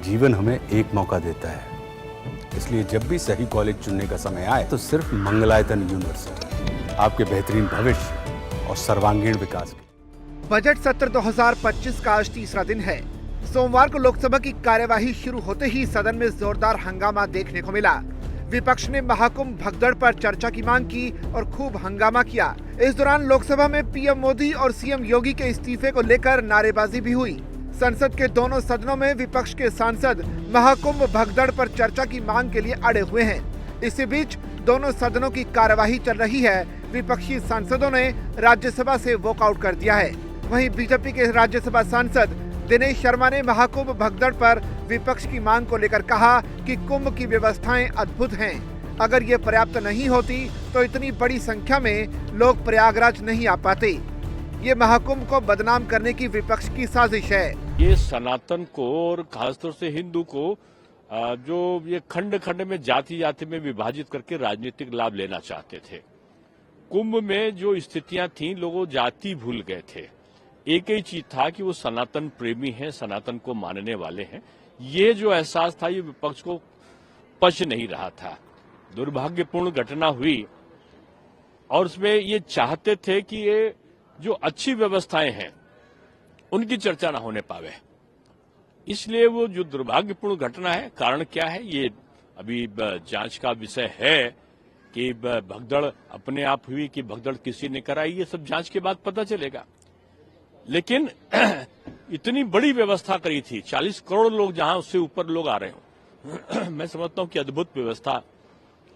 जीवन हमें एक मौका देता है, इसलिए जब भी सही कॉलेज चुनने का समय आए तो सिर्फ मंगलायतन यूनिवर्सिटी आपके बेहतरीन भविष्य और सर्वांगीण विकास के। बजट सत्र 2025 का आज तीसरा दिन है। सोमवार को लोकसभा की कार्यवाही शुरू होते ही सदन में जोरदार हंगामा देखने को मिला। विपक्ष ने महाकुंभ भगदड़ पर चर्चा की मांग की और खूब हंगामा किया। इस दौरान लोकसभा में पीएम मोदी और सीएम योगी के इस्तीफे को लेकर नारेबाजी भी हुई। संसद के दोनों सदनों में विपक्ष के सांसद महाकुंभ भगदड़ पर चर्चा की मांग के लिए अड़े हुए हैं। इसी बीच दोनों सदनों की कार्यवाही चल रही है। विपक्षी सांसदों ने राज्यसभा से वॉकआउट कर दिया है। वहीं बीजेपी के राज्यसभा सांसद दिनेश शर्मा ने महाकुंभ भगदड़ पर विपक्ष की मांग को लेकर कहा कि कुंभ की व्यवस्थाएं अद्भुत हैं। अगर ये पर्याप्त नहीं होती तो इतनी बड़ी संख्या में लोग प्रयागराज नहीं आ पाते। ये महाकुंभ को बदनाम करने की विपक्ष की साजिश है। ये सनातन को और खासतौर से हिंदू को जो ये खंड खंड में जाति जाति में विभाजित करके राजनीतिक लाभ लेना चाहते थे। कुंभ में जो स्थितियां थीं, लोगों जाति भूल गए थे। एक ही चीज था कि वो सनातन प्रेमी हैं, सनातन को मानने वाले हैं। ये जो एहसास था ये विपक्ष को पच नहीं रहा था। दुर्भाग्यपूर्ण घटना हुई और उसमें ये चाहते थे कि ये जो अच्छी व्यवस्थाएं हैं उनकी चर्चा न होने पावे, इसलिए वो जो दुर्भाग्यपूर्ण घटना है, कारण क्या है ये अभी जांच का विषय है कि भगदड़ अपने आप हुई कि भगदड़ किसी ने कराई, ये सब जांच के बाद पता चलेगा। लेकिन इतनी बड़ी व्यवस्था करी थी, 40 करोड़ लोग जहां उससे ऊपर लोग आ रहे हो मैं समझता हूं कि अद्भुत व्यवस्था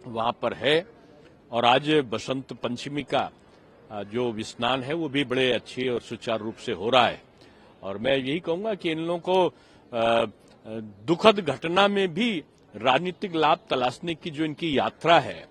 वहां पर है। और आज बसंत पंचमी का जो स्नान है वो भी बड़े अच्छे और सुचारू रूप से हो रहा है। और मैं यही कहूंगा कि इन लोगों को दुखद घटना में भी राजनीतिक लाभ तलाशने की जो इनकी यात्रा है,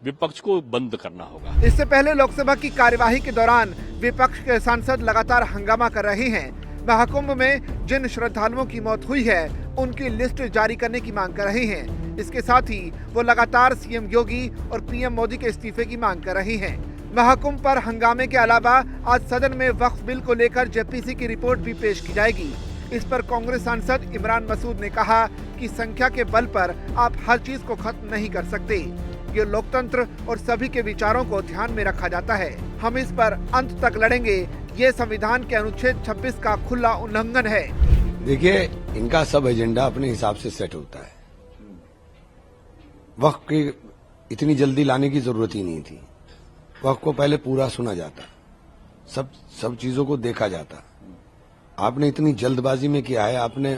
विपक्ष को बंद करना होगा। इससे पहले लोकसभा की कार्यवाही के दौरान विपक्ष के सांसद लगातार हंगामा कर रहे हैं। महाकुंभ में जिन श्रद्धालुओं की मौत हुई है उनकी लिस्ट जारी करने की मांग कर रहे हैं। इसके साथ ही वो लगातार सीएम योगी और पीएम मोदी के इस्तीफे की मांग कर रहे हैं। महाकुंभ पर हंगामे के अलावा आज सदन में वक्फ बिल को लेकर जेपीसी की रिपोर्ट भी पेश की जाएगी। इस पर कांग्रेस सांसद इमरान मसूद ने कहा कि संख्या के बल पर आप हर चीज को खत्म नहीं कर सकते। ये लोकतंत्र और सभी के विचारों को ध्यान में रखा जाता है। हम इस पर अंत तक लड़ेंगे। ये संविधान के अनुच्छेद 26 का खुला उल्लंघन है। देखिए, इनका सब एजेंडा अपने हिसाब से सेट होता है। वक्त की इतनी जल्दी लाने की जरूरत ही नहीं थी। वक्त को पहले पूरा सुना जाता, सब चीजों को देखा जाता। आपने इतनी जल्दबाजी में किया है। आपने,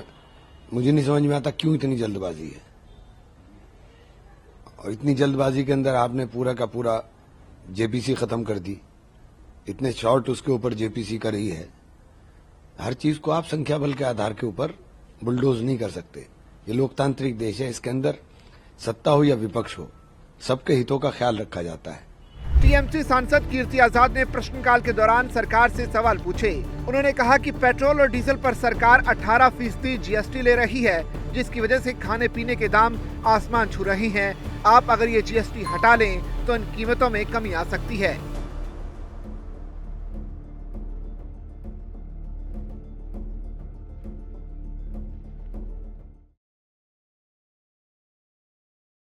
मुझे नहीं समझ में आता क्यों इतनी जल्दबाजी है। और इतनी जल्दबाजी के अंदर आपने पूरा का पूरा जेपीसी खत्म कर दी। इतने शॉर्ट उसके ऊपर जेपीसी कर रही है। हर चीज को आप संख्या बल के आधार के ऊपर बुलडोज नहीं कर सकते। ये लोकतांत्रिक देश है, इसके अंदर सत्ता हो या विपक्ष हो, सबके हितों का ख्याल रखा जाता है। टीएमसी सांसद कीर्ति आजाद ने प्रश्नकाल के दौरान सरकार से सवाल पूछे। उन्होंने कहा कि पेट्रोल और डीजल पर सरकार 18% जीएसटी ले रही है, जिसकी वजह से खाने पीने के दाम आसमान छू रहे हैं। आप अगर ये जीएसटी हटा लें तो इन कीमतों में कमी आ सकती है।